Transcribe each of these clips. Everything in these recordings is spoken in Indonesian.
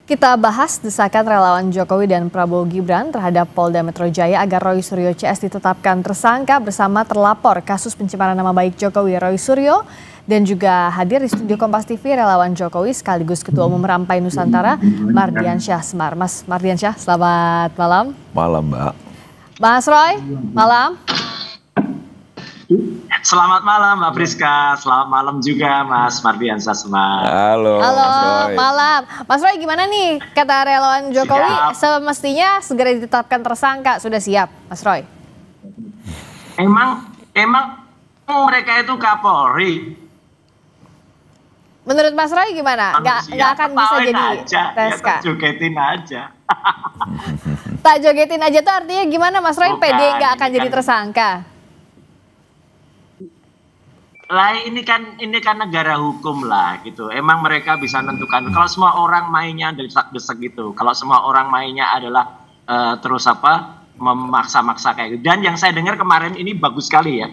Kita bahas desakan relawan Jokowi dan Prabowo Gibran terhadap Polda Metro Jaya agar Roy Suryo CS ditetapkan tersangka bersama terlapor kasus pencemaran nama baik Jokowi Roy Suryo, dan juga hadir di studio Kompas TV relawan Jokowi sekaligus Ketua Umum Rampai Nusantara Mardiansyah Semar. Mas Mardiansyah, selamat malam. Malam, Mbak. Mas Roy, malam. Selamat malam Mbak Priska, selamat malam juga Mas Mardiansyah Semar. Halo, Mas Roy. Malam. Mas Roy, gimana nih kata relawan Jokowi semestinya segera ditetapkan tersangka, sudah siap Mas Roy? Emang mereka itu Kapolri? Menurut Mas Roy gimana? Nggak akan bisa jadi TSK? Ya, jogetin aja. Tak jogetin aja tuh artinya gimana Mas Roy? PD nggak akan jadi tersangka? Lah ini kan negara hukum lah gitu. Emang mereka bisa menentukan. Kalau semua orang mainnya desak-desak gitu. Kalau semua orang mainnya adalah memaksa-maksa kayak gitu. Dan yang saya dengar kemarin ini bagus sekali ya.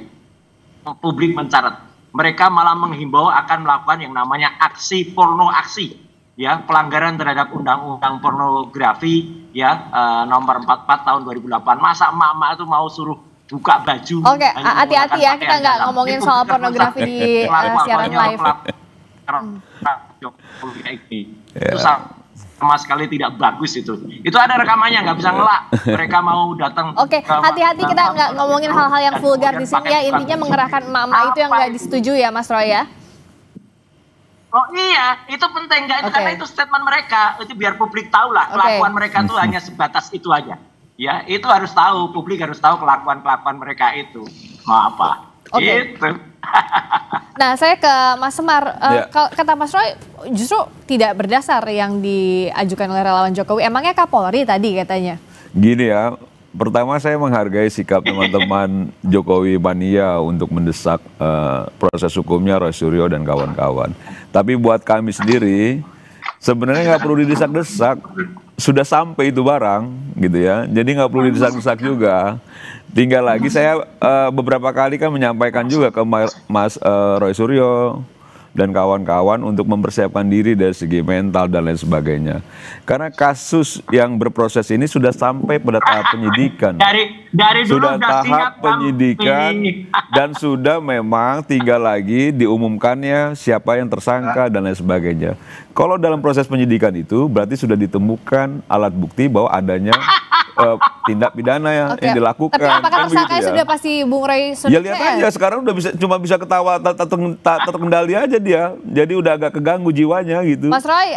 Publik mencatat. Mereka malah menghimbau akan melakukan yang namanya aksi porno aksi. Ya, pelanggaran terhadap undang-undang pornografi ya nomor 44 tahun 2008. Masa emak-emak itu mau suruh buka baju. Oke, hati-hati ya, kita nggak ngomongin soal pornografi di siaran live. Itu sama sekali tidak bagus itu. Itu ada rekamannya, nggak bisa ngelak. Mereka mau datang. Oke, hati-hati kita nggak ngomongin hal-hal yang vulgar di sini ya. Intinya mengerahkan emak-emak itu yang nggak disetujui ya, Mas Roy ya. Oh iya, itu penting nggak? Karena itu statement mereka. Itu biar publik tahu lah. Kelakuan mereka tuh hanya sebatas itu aja. Ya, itu harus tahu, publik harus tahu kelakuan mereka itu. Mau apa? Gitu. Nah, saya ke Mas Semar. Kata Mas Roy, justru tidak berdasar yang diajukan oleh relawan Jokowi. Emangnya Kapolri tadi katanya? Gini ya, pertama saya menghargai sikap teman-teman Jokowi Mania untuk mendesak proses hukumnya Roy Suryo dan kawan-kawan. Tapi buat kami sendiri, sebenarnya nggak perlu didesak-desak. Sudah sampai itu barang gitu ya, jadi nggak perlu didesak-desak juga. Tinggal lagi saya beberapa kali kan menyampaikan juga ke Mas Roy Suryo dan kawan-kawan untuk mempersiapkan diri dari segi mental dan lain sebagainya. Karena kasus yang berproses ini sudah sampai pada tahap penyidikan. Dari dulu sudah tahap penyidikan dan sudah memang tinggal lagi diumumkannya siapa yang tersangka dan lain sebagainya. Kalau dalam proses penyidikan itu berarti sudah ditemukan alat bukti bahwa adanya tindak pidana yang dilakukan. Tapi apakah tersangkanya sudah pasti Bung Roy Suryo? Ya lihat aja sekarang udah cuma bisa ketawa tak terkendali aja dia. Jadi udah agak keganggu jiwanya gitu. Mas Roy,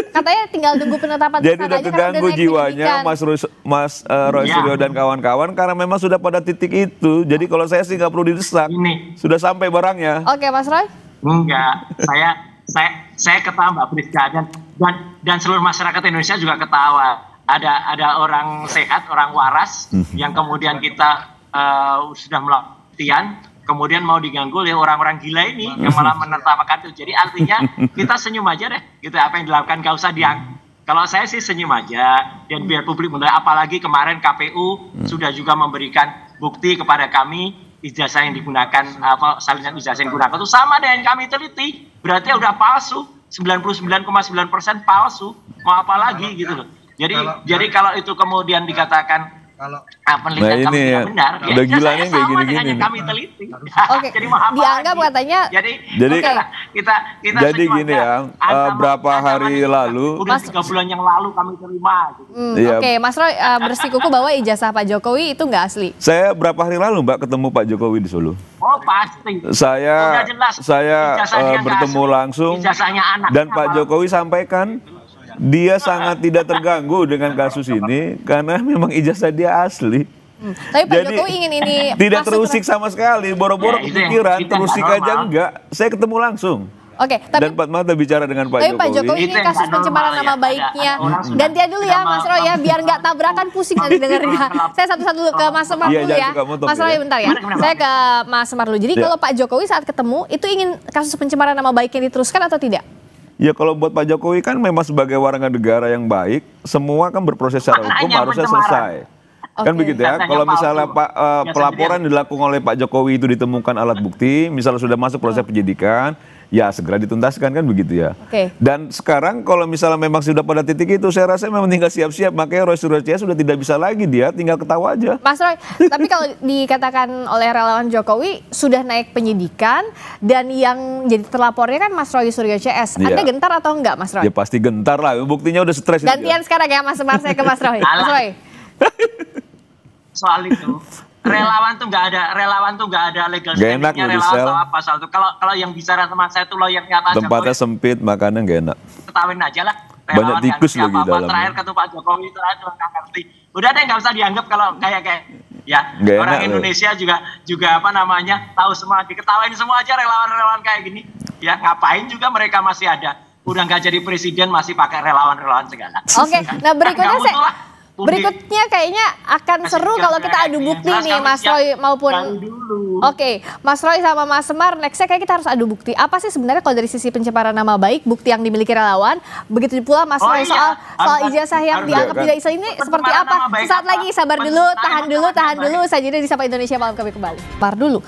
katanya tinggal tunggu penetapan jadi udah keganggu jiwanya Mas Roy Suryo dan kawan-kawan karena memang sudah pada titik itu. Jadi kalau saya sih nggak perlu didesak. Sudah sampai barangnya. Oke, Mas Roy? Enggak, saya ketawa Mbak Priska dan seluruh masyarakat Indonesia juga ketawa. Ada orang sehat, orang waras yang kemudian kita sudah melakukan, kemudian mau diganggu oleh orang-orang gila ini yang malah menetapkan itu. Jadi artinya kita senyum aja deh, gitu apa yang dilakukan gak usah Kalau saya sih senyum aja dan biar publik menilai. Apalagi kemarin KPU sudah juga memberikan bukti kepada kami ijazah yang digunakan, salinan ijazah yang digunakan itu sama dengan kami teliti. Berarti udah palsu, 99,9% palsu. Mau apa lagi gitu loh. Jadi kalau itu kemudian dikatakan penelitian kami tidak benar, udah gilanya kayak gini-gini. Kami teliti. Oke, dianggap katanya. Jadi gini ya, berapa hari lalu, udah 3 bulan yang lalu kami terima. Oke, Mas Roy bersikukuh bahwa ijazah Pak Jokowi itu nggak asli. Saya berapa hari lalu Mbak ketemu Pak Jokowi di Solo. Oh pasti. Saya bertemu langsung dan Pak Jokowi sampaikan dia sangat tidak terganggu dengan kasus ini karena memang ijazah dia asli. Tapi Pak Jokowi ingin ini tidak terusik sama sekali, boro-boro kepikiran, terusik aja enggak. Saya ketemu langsung. Oke, dan empat mata bicara dengan Pak Jokowi. Tapi Pak Jokowi ini kasus pencemaran nama baiknya. Gantian dulu ya Mas Roy ya, biar nggak tabrakan pusing nanti dengarnya. Saya satu-satu ke Mas Semar dulu ya. Mas Roy bentar ya. Saya ke Mas Semar dulu. Jadi kalau Pak Jokowi saat ketemu itu ingin kasus pencemaran nama baiknya diteruskan atau tidak? Ya kalau buat Pak Jokowi kan memang sebagai warga negara yang baik, semua kan berproses secara hukum harusnya selesai. Kan begitu ya, kalau misalnya pelaporan dilakukan oleh Pak Jokowi itu ditemukan alat bukti, misalnya sudah masuk proses penyidikan, ya segera dituntaskan kan begitu ya. Oke. Dan sekarang kalau misalnya memang sudah pada titik itu, saya rasa memang tinggal siap-siap. Makanya Roy Suryo CS sudah tidak bisa lagi, dia tinggal ketawa aja. Mas Roy, tapi kalau dikatakan oleh relawan Jokowi sudah naik penyidikan dan yang jadi terlapornya kan Mas Roy Suryo CS. Anda gentar atau enggak, Mas Roy? Ya pasti gentar lah, buktinya udah stres. Gantian sekarang ya Mas Semar, saya ke Mas Roy. Mas Roy. Soal itu relawan tuh nggak ada legal standingnya relawan atau apa soal itu. Kalau yang bicara sama saya itu lawyernya Pak Jokowi. Tempatnya sempit, makanan nggak enak. Ketawain aja lah. Banyak tikus lagi dalamnya. Terakhir ketemu Pak Jokowi itu nggak ngerti. Udah deh nggak usah dianggap kalau kayak ya gak orang enak, Indonesia juga apa namanya tahu semua, diketawain semua aja relawan-relawan kayak gini. Ya ngapain juga mereka masih ada. Udah nggak jadi presiden masih pakai relawan-relawan segala. Oke, nah berikutnya kayaknya akan seru kalau kita adu bukti nih Mas Roy maupun Oke, Mas Roy sama Mas Semar, nextnya kayak kita harus adu bukti. Apa sih sebenarnya kalau dari sisi pencemaran nama baik, bukti yang dimiliki relawan, begitu pula Mas Roy soal ijazah yang dianggap tidak Islam ini seperti apa? Saat lagi, sabar dulu, tahan dulu, saja di Sapa Indonesia malam kami kembali. Par dulu,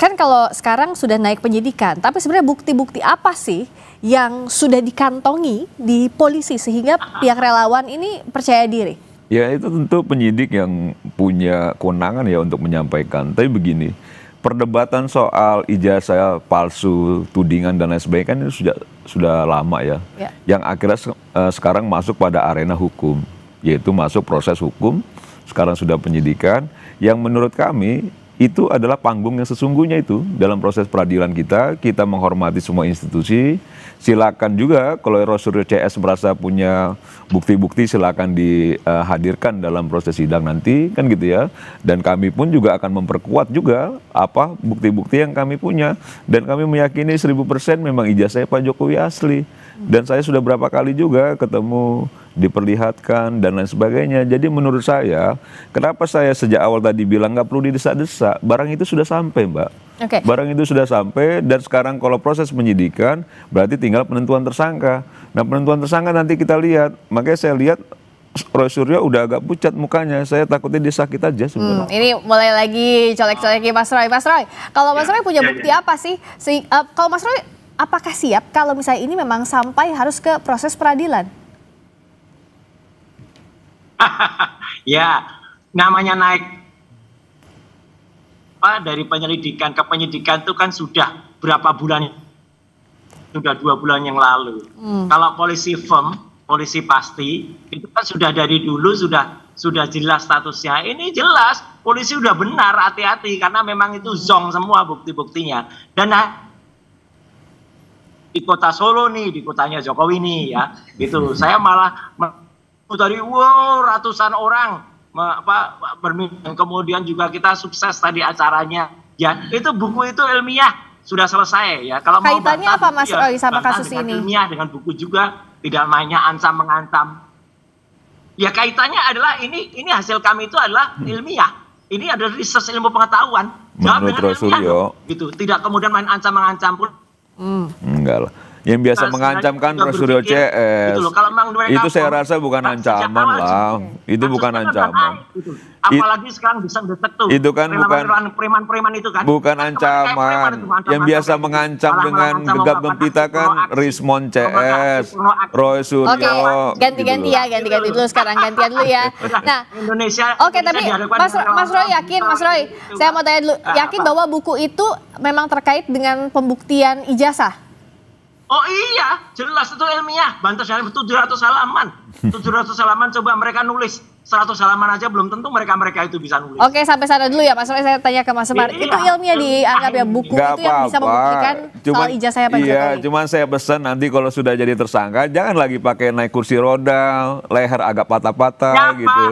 kan kalau sekarang sudah naik penyidikan, tapi sebenarnya bukti-bukti apa sih yang sudah dikantongi di polisi sehingga pihak relawan ini percaya diri? Ya itu tentu penyidik yang punya kewenangan ya untuk menyampaikan. Tapi begini, perdebatan soal ijazah palsu, tudingan dan lain sebagainya kan ini sudah lama ya. Yang akhirnya sekarang masuk pada arena hukum, yaitu masuk proses hukum, sekarang sudah penyidikan. Yang menurut kami itu adalah panggung yang sesungguhnya itu dalam proses peradilan kita menghormati semua institusi. Silakan juga kalau Roy Suryo CS merasa punya bukti-bukti silakan dihadirkan dalam proses sidang nanti kan gitu ya. Dan kami pun juga akan memperkuat juga apa bukti-bukti yang kami punya. Dan kami meyakini 1000% memang ijazahnya Pak Jokowi asli. Dan saya sudah berapa kali juga ketemu, diperlihatkan dan lain sebagainya. Jadi menurut saya, kenapa saya sejak awal tadi bilang nggak perlu didesak-desak, barang itu sudah sampai Mbak. Barang itu sudah sampai dan sekarang kalau proses penyidikan berarti tinggal penentuan tersangka. Nah penentuan tersangka nanti kita lihat, makanya saya lihat Roy Suryo udah agak pucat mukanya, saya takutnya dia sakit aja sebenarnya. Ini mulai lagi colek-coleki Mas Roy. Mas Roy, kalau Mas Roy punya bukti apa sih? Kalau Mas Roy, apakah siap kalau misalnya ini memang sampai harus ke proses peradilan? Ya, namanya naik dari penyelidikan ke penyidikan itu kan sudah berapa bulan, sudah 2 bulan yang lalu. Kalau polisi firm, polisi pasti, itu kan sudah dari dulu sudah jelas statusnya. Ini jelas, polisi udah benar, hati-hati karena memang itu zong semua bukti-buktinya. Dan di kota Solo nih, di kotanya Jokowi nih ya, gitu. Saya malah dari ratusan orang berminat, kemudian juga kita sukses tadi acaranya ya, itu buku itu ilmiah sudah selesai ya. Kalau kaitannya mau apa Mas Roy sama kasus ini? Ilmiah dengan buku juga, tidak mainnya ancam mengancam. Ya kaitannya adalah ini hasil kami itu adalah ilmiah. Ini adalah research ilmu pengetahuan. Menurut Roy Suryo gitu, tidak kemudian main ancam mengancam pun. Enggak lah. Yang biasa mengancam kan Roy Suryo CS. Itu saya rasa bukan ancaman lah. Itu bukan ancaman. Apalagi sekarang bisa detek tuh. Itu kan preman-preman itu kan. Bukan ancaman. Yang biasa mengancam dengan gegap gempita kan Rismon CS, Roy Suryo. Oke, ganti-ganti ya, ganti-ganti dulu sekarang, gantian dulu ya. Nah, Indonesia. Oke, tapi Mas Roy yakin, Mas Roy, saya mau tanya dulu, yakin bahwa buku itu memang terkait dengan pembuktian ijazah? Oh iya, jelas itu ilmiah. Bantas dari 700 halaman. 700 halaman coba mereka nulis. 100 halaman aja belum tentu mereka itu bisa nulis. Oke, sampai sana dulu ya Mas Roy, saya tanya ke Mas Semar. Itu ilmiah dianggap ya buku itu yang bisa membuktikan soal ijazahnya Pak Jokowi. Iya, cuman saya pesan nanti kalau sudah jadi tersangka jangan lagi pakai naik kursi roda, leher agak patah-patah gitu.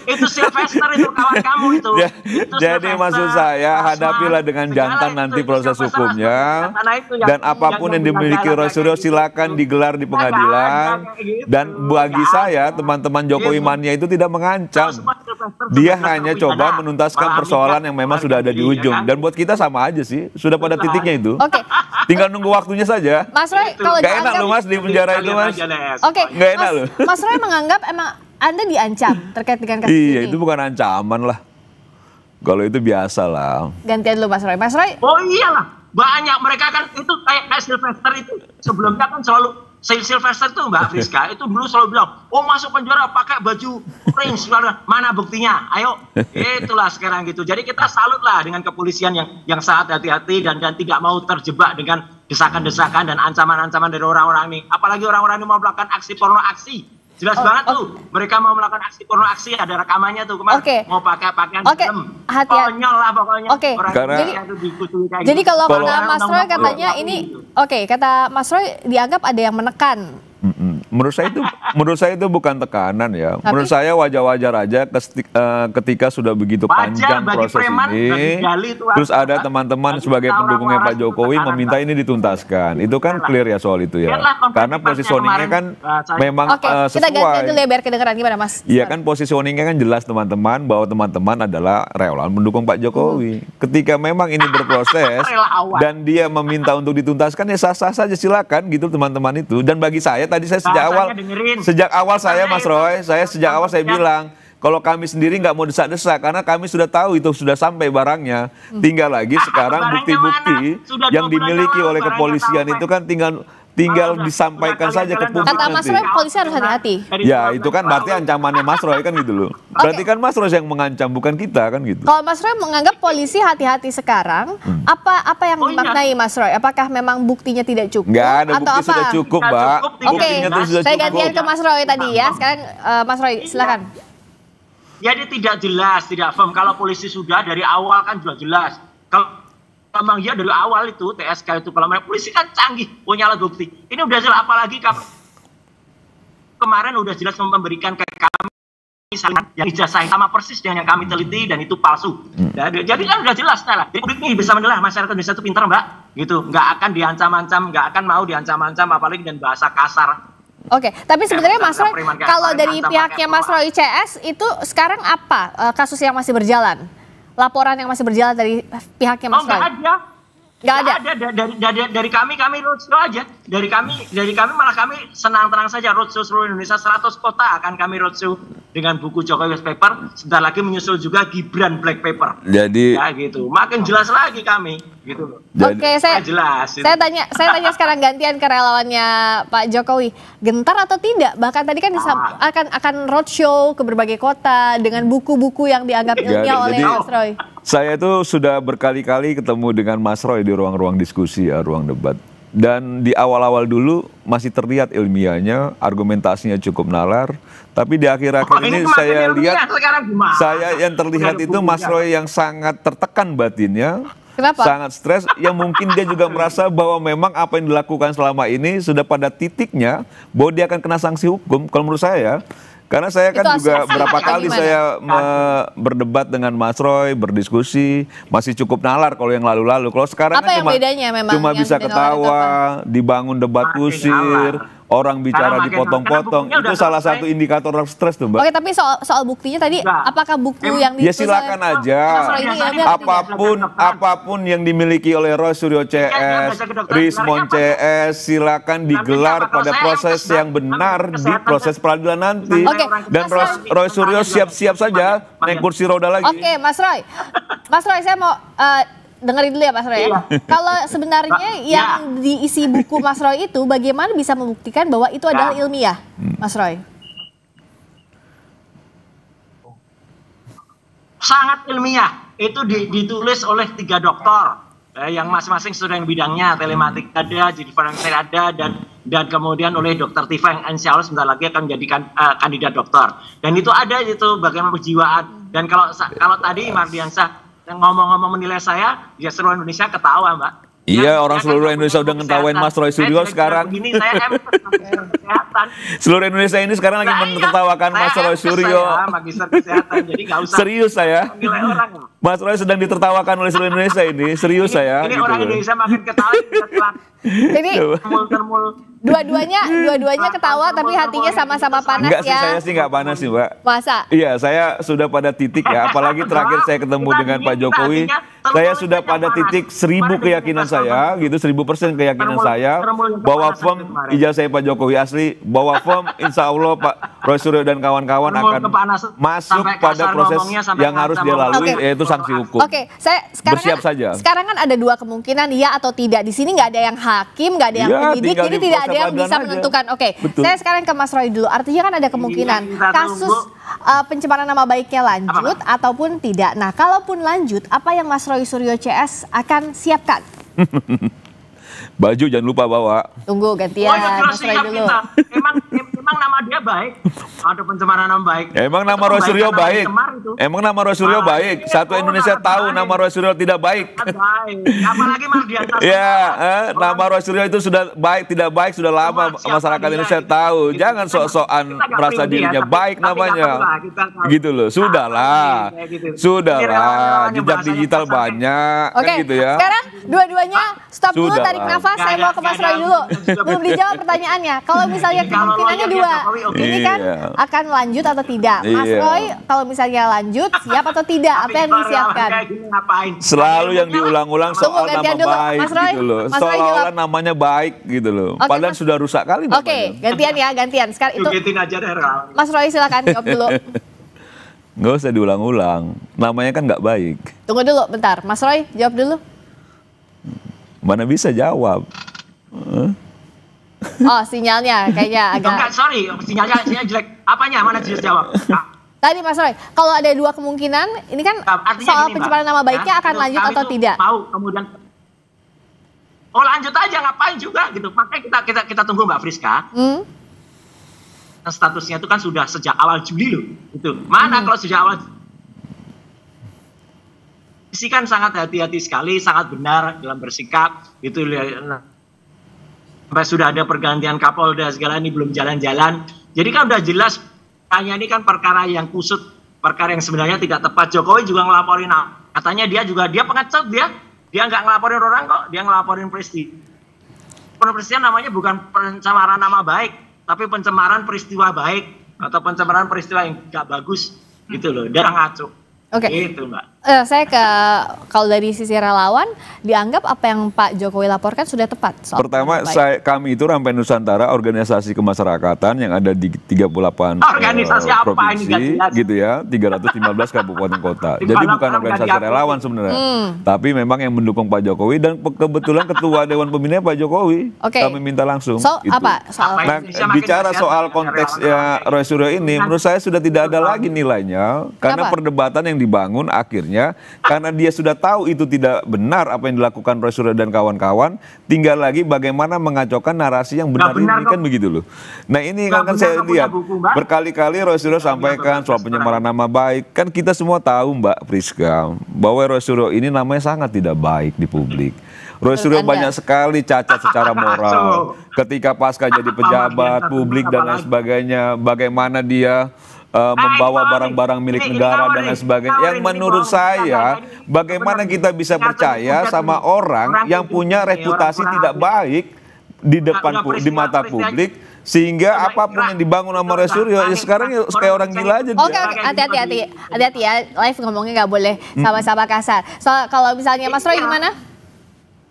Itu Sylvester itu kawan kamu itu. Jadi maksud saya hadapilah dengan jantan nanti proses hukumnya. Dan apapun yang dimiliki Roy Suryo silakan digelar di pengadilan. Dan bagi saya teman-teman Jokowi mania itu tidak mengancam. Dia hanya coba menuntaskan persoalan yang memang sudah ada di ujung. Dan buat kita sama aja sih, sudah pada titiknya itu. Oke. Tinggal nunggu waktunya saja. Mas Roy, kalau gak enak loh Mas di penjara itu Mas. Oke. Gak enak loh. Mas Roy menganggap emang Anda diancam terkait dengan kasus ini? Iya, itu bukan ancaman lah. Kalau itu biasa lah. Gantian dulu Mas Roy. Mas Roy. Oh iyalah. banyak mereka kan itu kayak Sylvester itu sebelumnya kan selalu Sylvester itu Mbak Friska itu dulu selalu bilang, oh masuk penjara pakai baju orange, mana buktinya? Ayo, itulah sekarang gitu. Jadi kita salut lah dengan kepolisian yang sangat hati-hati dan tidak mau terjebak dengan desakan-desakan dan ancaman-ancaman dari orang-orang ini. Apalagi orang-orang ini mau melakukan aksi porno aksi. Jelas banget tuh, mereka mau melakukan aksi porno aksi, ada rekamannya tuh kemarin mau pakai pakaian dalam, konyol lah pokoknya. Jadi kalau kata Mas Roy katanya ini, kata Mas Roy dianggap ada yang menekan. Menurut saya itu bukan tekanan ya. Menurut saya wajar-wajar aja ketika sudah begitu panjang proses ini, terus ada teman-teman sebagai pendukungnya Pak Jokowi meminta ini dituntaskan. Itu kan clear ya soal itu ya. Karena positioningnya kan memang sesuai. Kita ganti dulu ya biar kedengeran gimana Mas? Iya kan positioningnya kan jelas teman-teman bahwa teman-teman adalah relawan mendukung Pak Jokowi. Ketika memang ini berproses dan dia meminta untuk dituntaskan ya sah-sah saja silakan gitu teman-teman itu. Dan bagi saya tadi saya sejak awal saya Mas Roy, sejak awal saya bilang kalau kami sendiri nggak mau desak-desak karena kami sudah tahu itu sudah sampai barangnya. Tinggal lagi sekarang bukti-bukti yang dimiliki oleh kepolisian itu kan tinggal disampaikan saja ke publik. Kata Mas Roy polisi harus hati-hati. Ya itu kan berarti ancamannya Mas Roy kan gitu loh. Berarti kan Mas Roy yang mengancam bukan kita kan gitu. Kalau Mas Roy menganggap polisi hati-hati sekarang, apa yang dimaknai Mas Roy? Apakah memang buktinya tidak cukup? Nggak ada bukti atau sudah cukup Mbak. Buktinya itu sudah saya cukup. gantian ke Mas Roy tadi ya. Sekarang Mas Roy silakan. Jadi tidak jelas, tidak firm. Kalau polisi sudah dari awal kan sudah jelas. Kalau memang ya dari awal itu TSK itu kalau polisi kan canggih punya alat bukti. Ini udah jelas apalagi kemarin udah jelas memberikan ke kami yang ijazah sama persis dengan yang kami teliti dan itu palsu. Jadi kan udah jelas lah. Jadi publik ini bisa menilai masyarakat Indonesia itu pintar Mbak. Gitu, nggak akan diancam-ancam, nggak akan mau diancam-ancam apalagi dengan bahasa kasar. Oke, tapi sebenarnya Mas Roy kalau dari pihaknya Mas Roy CS itu sekarang apa kasus yang masih berjalan? Laporan yang masih berjalan dari pihaknya Mas Roy? Nggak ada. Dari kami roadshow aja. Dari kami malah kami senang-tenang saja roadshow seluruh Indonesia 100 kota akan kami roadshow dengan buku Jokowi White Paper. Sebentar lagi menyusul juga Gibran Black Paper. Jadi ya gitu. Makin jelas lagi kami gitu. Oke, saya tanya sekarang gantian ke relawannya Pak Jokowi. Gentar atau tidak? Bahkan tadi kan akan roadshow ke berbagai kota dengan buku-buku yang dianggap ilmiah oleh Mas Roy. Saya itu sudah berkali-kali ketemu dengan Mas Roy di ruang-ruang diskusi ya, ruang debat. Dan di awal-awal dulu masih terlihat ilmiahnya, argumentasinya cukup nalar. Tapi di akhir-akhir ini saya lihat, yang terlihat itu Mas Roy yang sangat tertekan batinnya. Kenapa? Sangat stres, yang mungkin dia juga merasa bahwa memang apa yang dilakukan selama ini sudah pada titiknya bahwa dia akan kena sanksi hukum, kalau menurut saya. Karena saya kan juga berapa kali saya berdebat dengan Mas Roy, berdiskusi, masih cukup nalar kalau yang lalu-lalu. Kalau sekarang kan cuma bisa ketawa, dibangun debat kusir, orang bicara dipotong-potong. Itu salah satu indikator stres tuh Mbak. Oke, tapi soal buktinya tadi, apakah buku yang ya silakan aja. Apapun yang dimiliki oleh Roy Suryo CS, Rismon CS, silakan digelar pada proses yang benar di proses peradilan nanti. Dan Roy Suryo siap-siap saja naik kursi roda lagi. Oke, Mas Roy, saya mau dengerin dulu ya Mas Roy. Kalau sebenarnya yang diisi buku Mas Roy itu bagaimana bisa membuktikan bahwa itu adalah ilmiah, Mas Roy? Sangat ilmiah. Itu ditulis oleh 3 dokter yang masing-masing sesuai dengan bidangnya. Telematik ada, jadi forensik ada, dan kemudian oleh Dokter Tifa yang insya Allah sebentar lagi akan menjadikan kandidat dokter. Dan itu ada itu bagaimana kejiwaan. Dan kalau tadi Mardiansyah yang ngomong-ngomong menilai saya, ya seluruh Indonesia ketawa Mbak. Iya, orang seluruh Indonesia udah ngetawain Mas Roy Suryo sekarang. Seluruh Indonesia ini sekarang lagi menertawakan Mas Roy Suryo. Serius saya. Mas Roy sedang ditertawakan oleh seluruh Indonesia ini. Serius saya. Ini orang Indonesia makin ketawa. Jadi dua-duanya ketawa tapi hatinya sama-sama panas. Enggak sih, saya sih nggak panas sih Mbak. Masa? Iya, saya sudah pada titik ya. Apalagi terakhir saya ketemu dengan Pak Jokowi, saya sudah pada titik 1000 keyakinan saya, gitu 1000% keyakinan saya bahwa firm ijazah Pak Jokowi asli, bahwa firm insya Allah Roy Suryo dan kawan-kawan akan masuk pada proses yang harus dia lalui, yaitu sanksi hukum. Oke, saya sekarang bersiap saja. Sekarang kan ada dua kemungkinan, ya atau tidak. Di sini nggak ada yang hakim, nggak ada yang penyidik, jadi tidak ada yang bisa menentukan. Oke, saya sekarang ke Mas Roy dulu. Artinya kan ada kemungkinan kasus pencemaran nama baiknya lanjut ataupun tidak. Nah, kalaupun lanjut, apa yang Mas Roy Suryo CS akan siapkan? Baju jangan lupa bawa. Tunggu gantian, Mas Roy dulu. Emang nama dia baik. Ada pencemaran nama baik. Ya, emang nama Roy Suryo baik. Emang nama Roy Suryo baik. Satu Indonesia tahu nama Roy Suryo tidak baik. Apalagi Mardianta. Ya, nama Roy Suryo itu sudah baik, tidak baik sudah lama masyarakat Indonesia tahu. Jangan sok-sokan merasa dirinya baik namanya. Gitu loh. Sudahlah. Sudahlah. Jejak digital banyak. Oke, gitu ya. Sekarang dua-duanya stop dulu, tarik nafas. Saya mau ke Mas Roy dulu. Belum dijawab pertanyaannya. Kalau misalnya kemungkinannya dua, ini kan akan lanjut atau tidak? Mas Roy, kalau misalnya lanjut, siap atau tidak? Apa yang disiapkan? Selalu yang diulang-ulang soal nama baik gitu loh. Seolah-olah namanya baik gitu loh. Padahal sudah rusak kali namanya. Oke, gantian ya, gantian. Sekarang itu Mas Roy silakan jawab dulu. Nggak usah diulang-ulang. Namanya kan nggak baik. Tunggu dulu, bentar. Mas Roy, jawab dulu. Mana bisa jawab? Oh, sinyalnya kayaknya agak... Enggak, sorry, sinyalnya jelek. Apanya? Mana jelas jawab? Tadi Mas Roy, kalau ada dua kemungkinan, ini kan soal pencemaran nama baiknya akan lanjut atau tidak? Mau kemudian, lanjut aja, ngapain juga gitu. Makanya kita tunggu Mbak Friska. Statusnya itu kan sudah sejak awal Juli loh. Itu mana kalau sejak awal Polisi kan sangat hati-hati sekali, sangat benar dalam bersikap. Itu sampai sudah ada pergantian Kapolda segala ini belum jalan-jalan. Jadi kan udah jelas, hanya ini kan perkara yang kusut, perkara yang sebenarnya tidak tepat. Jokowi juga ngelaporin, katanya dia pengecut, dia nggak ngelaporin orang kok, dia ngelaporin peristiwa. Peristiwa namanya bukan pencemaran nama baik, tapi pencemaran peristiwa baik atau pencemaran peristiwa yang nggak bagus gitu loh. Dia ngaco. Oke, gitu, Mbak. Saya kalau dari sisi relawan dianggap apa yang Pak Jokowi laporkan sudah tepat. Pertama, kami itu Rampai Nusantara, organisasi kemasyarakatan yang ada di 38 provinsi, gitu ya, 315 kabupaten kota. Jadi bukan organisasi relawan sebenarnya, tapi memang yang mendukung Pak Jokowi dan kebetulan Ketua Dewan Pembina Pak Jokowi. Kami minta langsung. Bicara soal konteksnya Roy Suryo ini, menurut saya sudah tidak ada lagi nilainya karena perdebatan yang dibangun akhirnya karena dia sudah tahu itu tidak benar apa yang dilakukan Roy Suryo dan kawan-kawan, tinggal lagi bagaimana mengacaukan narasi yang benar ini kan begitu loh. Nah ini kan saya lihat berkali-kali Roy Suryo sampaikan soal pencemaran nama baik, kan kita semua tahu Mbak Friska bahwa Roy Suryo ini namanya sangat tidak baik di publik. Roy Suryo banyak sekali cacat secara moral ketika pasca jadi pejabat publik dan lain sebagainya, bagaimana dia membawa barang-barang milik negara dan lain sebagainya. Yang menurut saya, bagaimana kita bisa percaya sama orang yang punya reputasi tidak baik di mata publik, sehingga apapun yang dibangun sama Roy Suryo, ya sekarang kayak orang gila aja. Oke, hati-hati ya, live ngomongnya nggak boleh sama-sama kasar. Kalau misalnya Mas Roy gimana?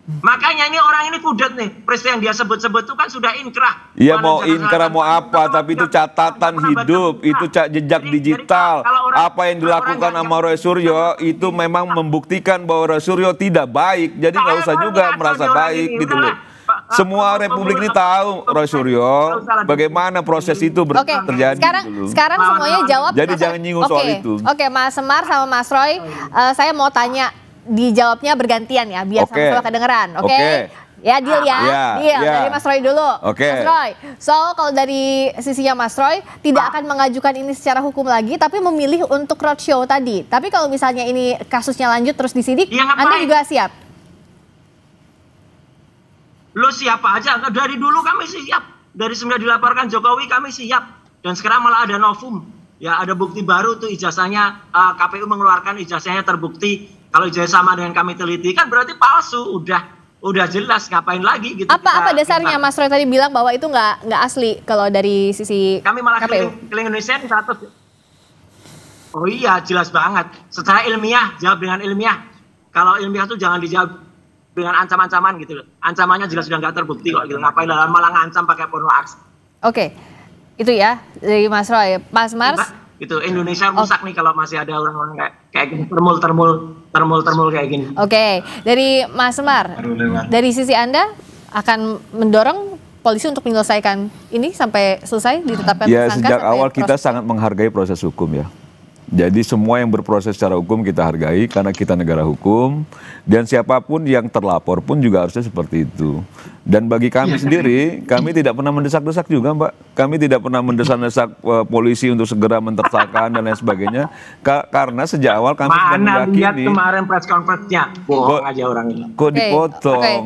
Makanya ini orang ini kudet nih, peristiwa yang dia sebut-sebut itu kan sudah inkrah. Iya mau inkrah mau apa, tapi itu catatan hidup, itu jejak digital. Apa yang dilakukan sama Roy Suryo itu memang membuktikan bahwa Roy Suryo tidak baik. Jadi nggak usah juga merasa baik gitu loh. Semua Republik ini tahu Roy Suryo, bagaimana proses itu terjadi. Sekarang semuanya jawab. Jadi jangan nyinggung soal itu. Oke, Mas Semar sama Mas Roy, saya mau tanya. Dijawabnya bergantian ya, biar sama-sama kedengeran, oke? Ya, deal ya, deal. Dari Mas Roy dulu. Mas Roy, kalau dari sisinya Mas Roy, tidak akan mengajukan ini secara hukum lagi, tapi memilih untuk roadshow tadi. Tapi kalau misalnya ini kasusnya lanjut terus disidik, Anda juga siap? Lo siapa aja, dari dulu kami siap. Dari semenjak dilaporkan Jokowi kami siap. Dan sekarang malah ada novum. Ya ada bukti baru tuh ijazahnya, KPU mengeluarkan ijazahnya terbukti. Kalau ijazah sama dengan kami teliti kan berarti palsu, udah jelas, ngapain lagi gitu. Apa dasarnya Mas Roy tadi bilang bahwa itu nggak asli kalau dari sisi kami malah KPU? Keliling Indonesia 100. Oh iya jelas banget. Secara ilmiah jawab dengan ilmiah. Kalau ilmiah tuh jangan dijawab dengan ancam-ancaman gitu loh. Ancamannya jelas sudah nggak terbukti kok gitu. Ngapain malah ngancam pakai porno aks. Oke. Itu ya dari Mas Roy. Mas Mars? Itu Indonesia rusak nih kalau masih ada orang-orang kayak gini, termul kayak gini. Oke, dari Mas Semar, dari sisi Anda akan mendorong polisi untuk menyelesaikan ini sampai selesai ditetapkan Ya, tersangka? sejak awal kita sangat menghargai proses hukum ya. Jadi semua yang berproses secara hukum kita hargai karena kita negara hukum, dan siapapun yang terlapor pun juga harusnya seperti itu. Dan bagi kami sendiri, kami tidak pernah mendesak-desak juga, Mbak. Kami tidak pernah mendesak-desak polisi untuk segera mentersangkakan dan lain sebagainya. Karena sejak awal kami sudah Mana lihat meyakini. kemarin press conference-nya, bohong aja orang ini. Kok dipotong?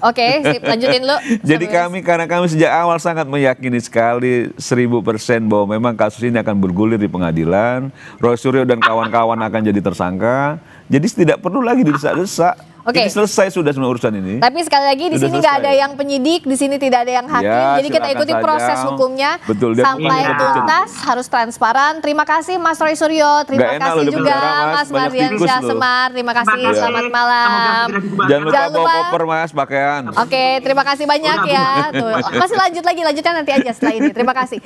Oke, sip, lanjutin lu. Jadi karena kami sejak awal sangat meyakini sekali 1000% bahwa memang kasus ini akan bergulir di pengadilan. Roy Suryo dan kawan-kawan akan jadi tersangka. Jadi tidak perlu lagi didesak-desak. Oke. Ini selesai sudah semua urusan ini. Tapi sekali lagi di Sudah sini nggak ada selesai. yang penyidik, di sini tidak ada yang hakim. Ya, Jadi kita silakan ikuti saja. proses hukumnya Betul, dan sampai bukan kita tuntas, harus transparan. Terima kasih Mas Roy Suryo, terima Nggak enak kasih loh juga dipenjara, Mas. Mas Banyak Mardian tikus Syah loh. Semar. Terima kasih, Terima kasih. selamat malam. Semoga tidak dibubarkan. Jangan lupa Jangan bawa lupa. koper, Mas, pakaian. Oke, terima kasih banyak ya. Tuh, masih lanjutkan nanti aja setelah ini. Terima kasih.